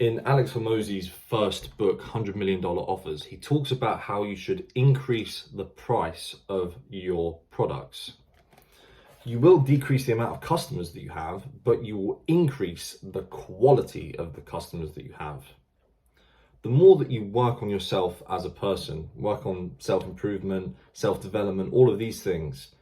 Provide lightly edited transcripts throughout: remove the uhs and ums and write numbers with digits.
In Alex Hormozi's first book, $100 Million Offers, he talks about how you should increase the price of your products. You will decrease the amount of customers that you have, but you will increase the quality of the customers that you have. The more that you work on yourself as a person, work on self-improvement, self-development, all of these things,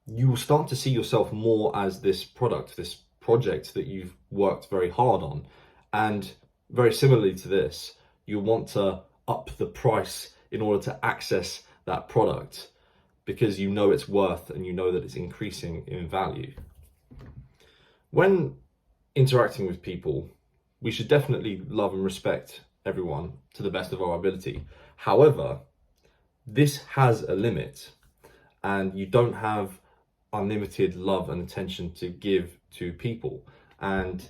you will start to see yourself more as this product, this project that you've worked very hard on. And very similarly to this, you want to up the price in order to access that product because you know its worth and you know that it's increasing in value. When interacting with people, we should definitely love and respect everyone to the best of our ability. However, this has a limit, and you don't have unlimited love and attention to give to people. And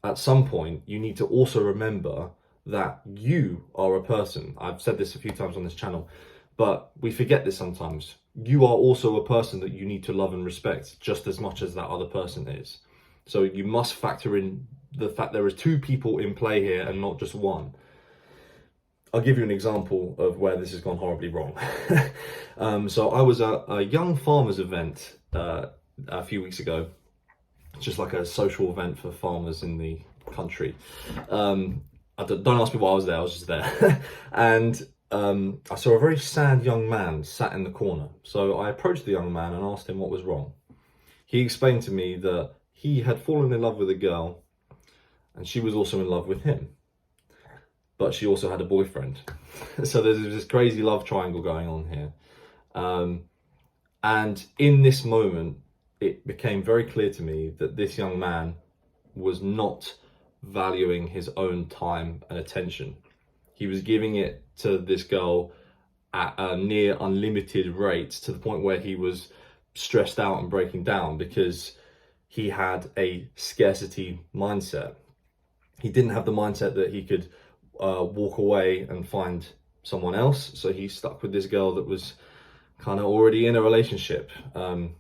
at some point, you need to also remember that you are a person. I've said this a few times on this channel, but we forget this sometimes. You are also a person that you need to love and respect just as much as that other person is. So you must factor in the fact there are two people in play here and not just one. I'll give you an example of where this has gone horribly wrong. So I was at a young farmers event a few weeks ago, just like a social event for farmers in the country. Don't ask me why I was there, I was just there. And I saw a very sad young man sat in the corner. So I approached the young man and asked him what was wrong. He explained to me that he had fallen in love with a girl and she was also in love with him, but she also had a boyfriend. So there's this crazy love triangle going on here. And in this moment, it became very clear to me that this young man was not valuing his own time and attention. He was giving it to this girl at a near unlimited rate, to the point where he was stressed out and breaking down because he had a scarcity mindset. He didn't have the mindset that he could walk away and find someone else. So he stuck with this girl that was kind of already in a relationship.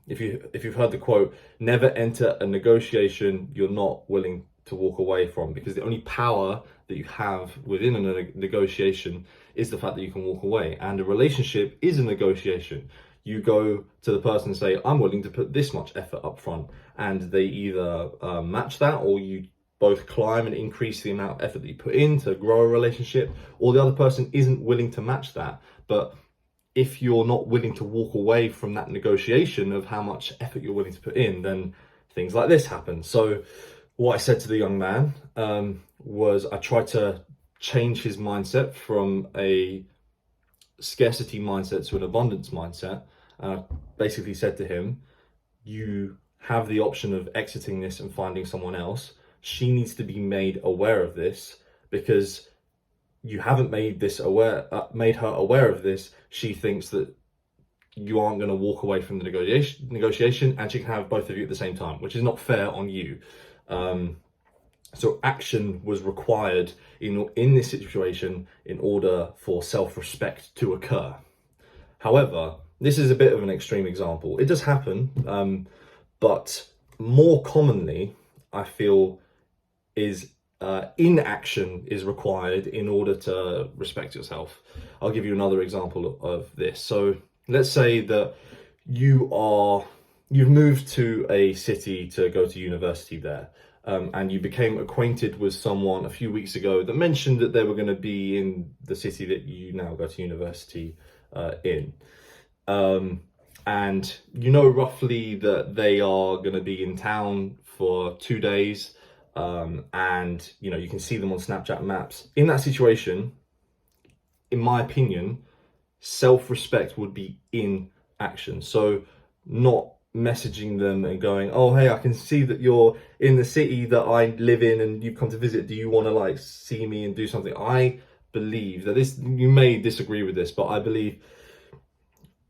If you've heard the quote, never enter a negotiation you're not willing to walk away from, because the only power that you have within a negotiation is the fact that you can walk away. And a relationship is a negotiation. You go to the person and say, I'm willing to put this much effort up front, and they either match that, or you both climb and increase the amount of effort that you put in to grow a relationship, or the other person isn't willing to match that. But if you're not willing to walk away from that negotiation of how much effort you're willing to put in, then things like this happen. So what I said to the young man was I tried to change his mindset from a scarcity mindset to an abundance mindset. Basically said to him, you have the option of exiting this and finding someone else. She needs to be made aware of this, because you haven't made her aware of this. She thinks that you aren't going to walk away from the negotiation, and she can have both of you at the same time, which is not fair on you. So action was required in this situation in order for self-respect to occur. However, this is a bit of an extreme example. It does happen, but more commonly, I feel, is inaction is required in order to respect yourself. I'll give you another example of this. So let's say that you've moved to a city to go to university there, and you became acquainted with someone a few weeks ago that mentioned that they were going to be in the city that you now go to university in. And you know roughly that they are going to be in town for 2 days, and you can see them on Snapchat maps. In that situation, in my opinion, self-respect would be in action. So not messaging them and going, oh hey, I can see that you're in the city that I live in and you've come to visit, do you want to see me and do something? I believe that this, you may disagree with this, but I believe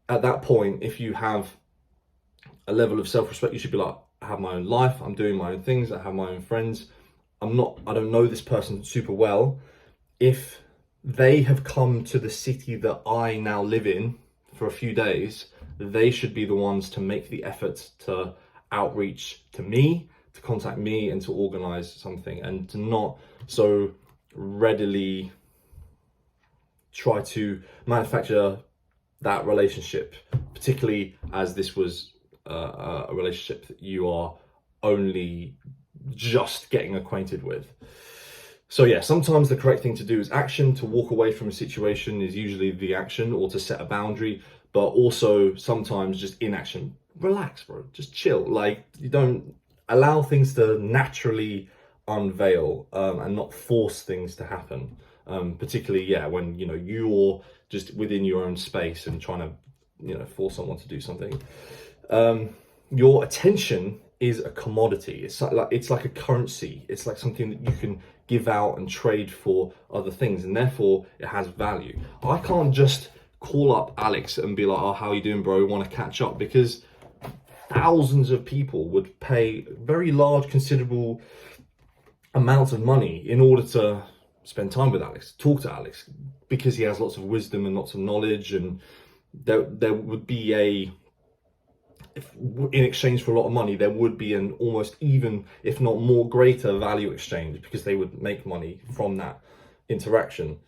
at that point, if you have a level of self-respect, you should be like, I have my own life, I'm doing my own things, I have my own friends, I don't know this person super well. If they have come to the city that I now live in for a few days, they should be the ones to make the effort to outreach to me, to contact me, and to organize something, and to not. So readily try to manufacture that relationship, particularly as this was a relationship that you are only just getting acquainted with. So yeah, sometimes the correct thing to do is action. To walk away from a situation is usually the action, or to set a boundary. But also sometimes just inaction. Relax, bro. Just chill. Like, you don't allow things to naturally unveil, and not force things to happen. Particularly, yeah, when you're just within your own space and trying to force someone to do something. Your attention is a commodity. It's like a currency. It's like something that you can give out and trade for other things, and therefore it has value. I can't just call up Alex and be like, "Oh, how you doing, bro? Want to catch up?" Because thousands of people would pay very large, considerable amounts of money in order to spend time with Alex, talk to Alex, because he has lots of wisdom and lots of knowledge, and there would be in exchange for a lot of money, there would be an almost even, if not more, greater value exchange, because they would make money from that interaction.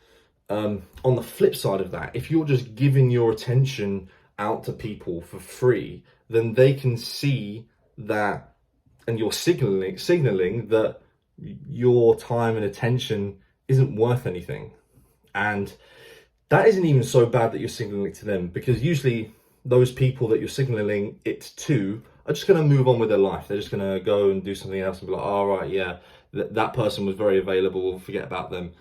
On the flip side of that, if you're just giving your attention out to people for free, then they can see that, and you're signaling that your time and attention isn't worth anything. And that isn't even so bad that you're signaling to them, because usually those people that you're signaling it to are just going to move on with their life. They're just going to go and do something else and be like, "All right, yeah, that person was very available, we'll forget about them."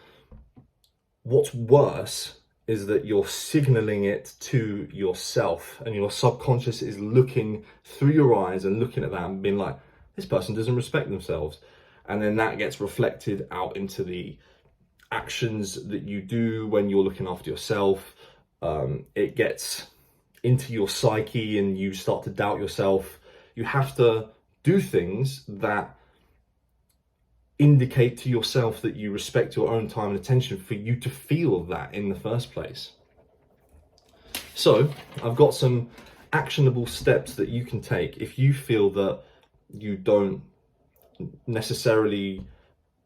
What's worse is that you're signaling it to yourself, and your subconscious is looking through your eyes and looking at that and being like, "This person doesn't respect themselves." And then that gets reflected out into the actions that you do when you're looking after yourself. It gets into your psyche and you start to doubt yourself. You have to do things that indicate to yourself that you respect your own time and attention for you to feel that in the first place. So I've got some actionable steps that you can take if you feel that you don't necessarily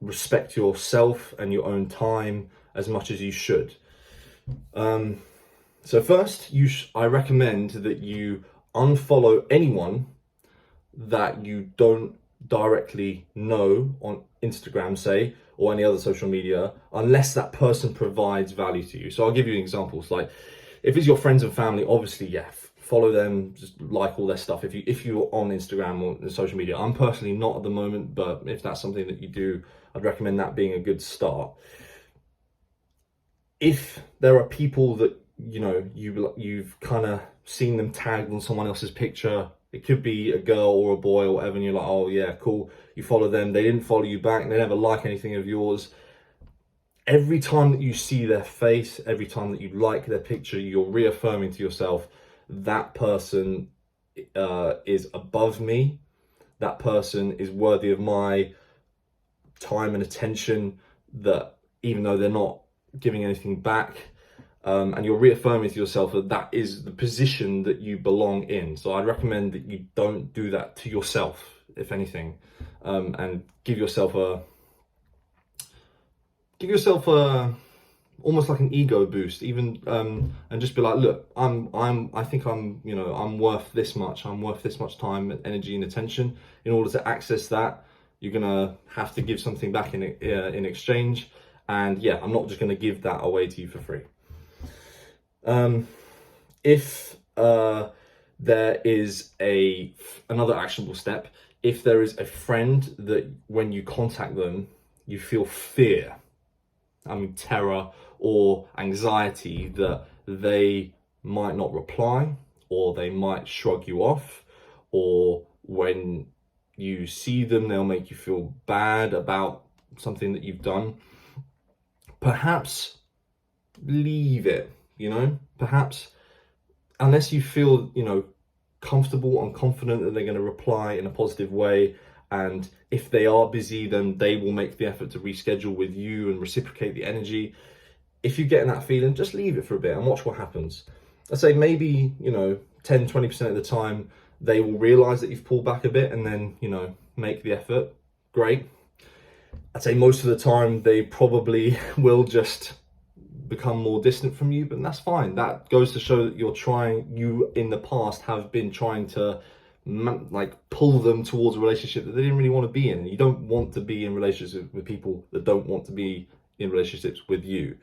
respect yourself and your own time as much as you should. So first, I recommend that you unfollow anyone that you don't directly know on Instagram, say, or any other social media, unless that person provides value to you. So I'll give you examples. Like, if it's your friends and family, obviously, yeah, follow them, just like all their stuff. If you're on Instagram or social media, I'm personally not at the moment, but if that's something that you do, I'd recommend that being a good start. If there are people that you've kind of seen them tagged on someone else's picture, it could be a girl or a boy or whatever, and you're like, "Oh yeah, cool," you follow them, they didn't follow you back, they never like anything of yours. Every time that you see their face, every time that you like their picture, you're reaffirming to yourself, that person is above me, that person is worthy of my time and attention, that even though they're not giving anything back, and you're reaffirming to yourself that that is the position that you belong in. So I'd recommend that you don't do that to yourself, if anything, and give yourself a almost like an ego boost, even, and just be like, "Look, I think I'm worth this much. I'm worth this much time, energy, and attention. In order to access that, you're gonna have to give something back in exchange. And yeah, I'm not just gonna give that away to you for free." If there is another actionable step, if there is a friend that when you contact them, you feel fear, terror or anxiety that they might not reply, or they might shrug you off, or when you see them, they'll make you feel bad about something that you've done, perhaps leave it. Perhaps, unless you feel comfortable and confident that they're going to reply in a positive way, and if they are busy, then they will make the effort to reschedule with you and reciprocate the energy. If you're getting that feeling, just leave it for a bit and watch what happens. I'd say maybe 10-20% of the time they will realize that you've pulled back a bit, and then make the effort. Great. I'd say most of the time they probably will just become more distant from you, but that's fine. That goes to show that you in the past have been trying to like pull them towards a relationship that they didn't really want to be in. And you don't want to be in relationships with people that don't want to be in relationships with you.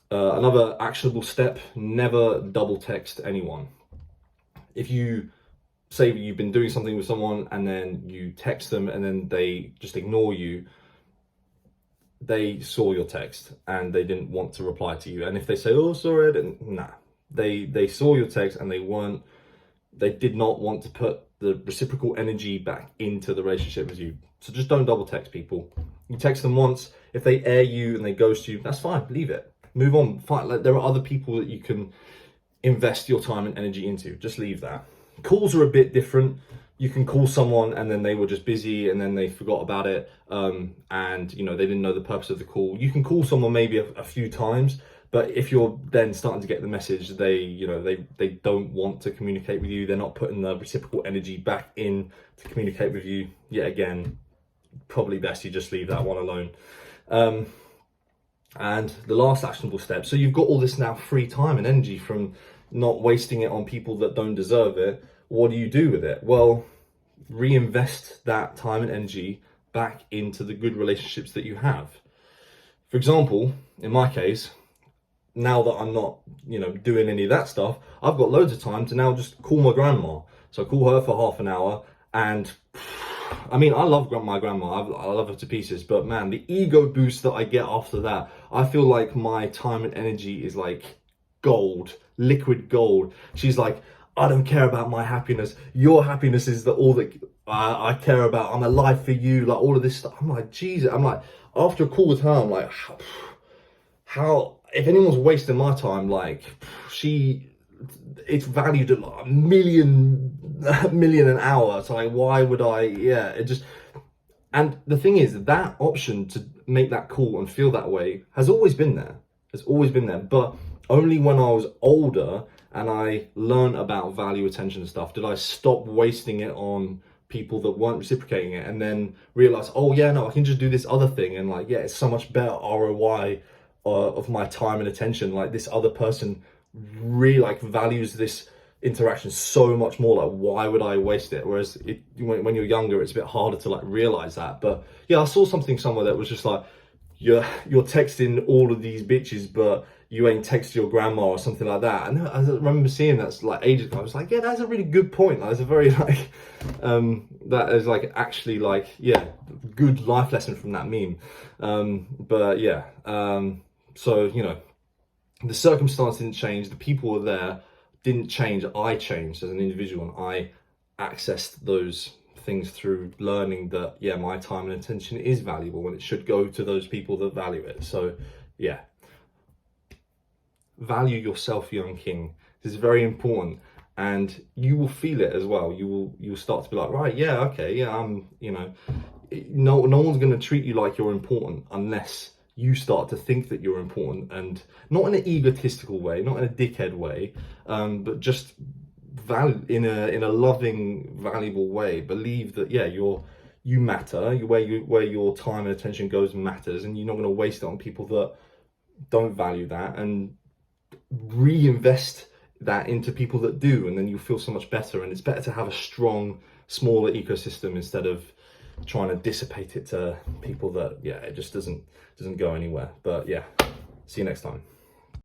Another actionable step: never double text anyone. If you say you've been doing something with someone and then you text them and then they just ignore you, they saw your text and they didn't want to reply to you. And if they say, oh, sorry, I didn't, nah. They saw your text and they did not want to put the reciprocal energy back into the relationship with you. So just don't double text people. You text them once. If they air you and they ghost you, that's fine. Leave it. Move on. Fine. Like, there are other people that you can invest your time and energy into. Just leave that. Calls are a bit different. You can call someone and then they were just busy and then they forgot about it, and they didn't know the purpose of the call. You can call someone maybe a few times, but if you're then starting to get the message, they don't want to communicate with you. They're not putting the reciprocal energy back in to communicate with you. Yet again, probably best you just leave that one alone. And the last actionable step. So you've got all this now free time and energy from not wasting it on people that don't deserve it. What do you do with it? Well, reinvest that time and energy back into the good relationships that you have. For example, in my case, now that I'm not, doing any of that stuff, I've got loads of time to now just call my grandma. So I call her for half an hour, and I mean, I love my grandma. I love her to pieces, but man, the ego boost that I get after that, I feel like my time and energy is like gold, liquid gold. She's like, I don't care about my happiness. Your happiness is all that I care about. I'm alive for you. Like all of this stuff. I'm like, Jesus. I'm like, after a call with her, I'm like, how if anyone's wasting my time, like it's valued at like a million an hour. So like, why would I? Yeah, it just. And the thing is, that option to make that call and feel that way has always been there. Has always been there, but only when I was older and I learned about value, attention and stuff, did I stop wasting it on people that weren't reciprocating it, and then realize, oh yeah, no, I can just do this other thing, and like, yeah, it's so much better ROI of my time and attention. Like this other person really like values this interaction so much more. Like, why would I waste it? Whereas when you're younger, it's a bit harder to like realize that. But yeah, I saw something somewhere that was just like, you're texting all of these bitches, but you ain't text your grandma or something like that. And I remember seeing that like ages ago. I was like, yeah, that's a really good point. That's a very like, that is like actually like, yeah, good life lesson from that meme. But yeah, so, the circumstance didn't change. The people were there, didn't change. I changed as an individual, and I accessed those things through learning that, yeah, my time and attention is valuable and it should go to those people that value it. So yeah, value yourself, young king. This is very important, and you will feel it as well. You'll start to be like, right, yeah, okay, yeah, I'm, no one's going to treat you like you're important unless you start to think that you're important, and not in an egotistical way, not in a dickhead way, but just in a loving, valuable way. Believe that, yeah, you matter. Where your time and attention goes matters, and you're not going to waste it on people that don't value that, and reinvest that into people that do, and then you'll feel so much better. And it's better to have a strong, smaller ecosystem instead of trying to dissipate it to people that, yeah, it just doesn't go anywhere. But yeah, see you next time.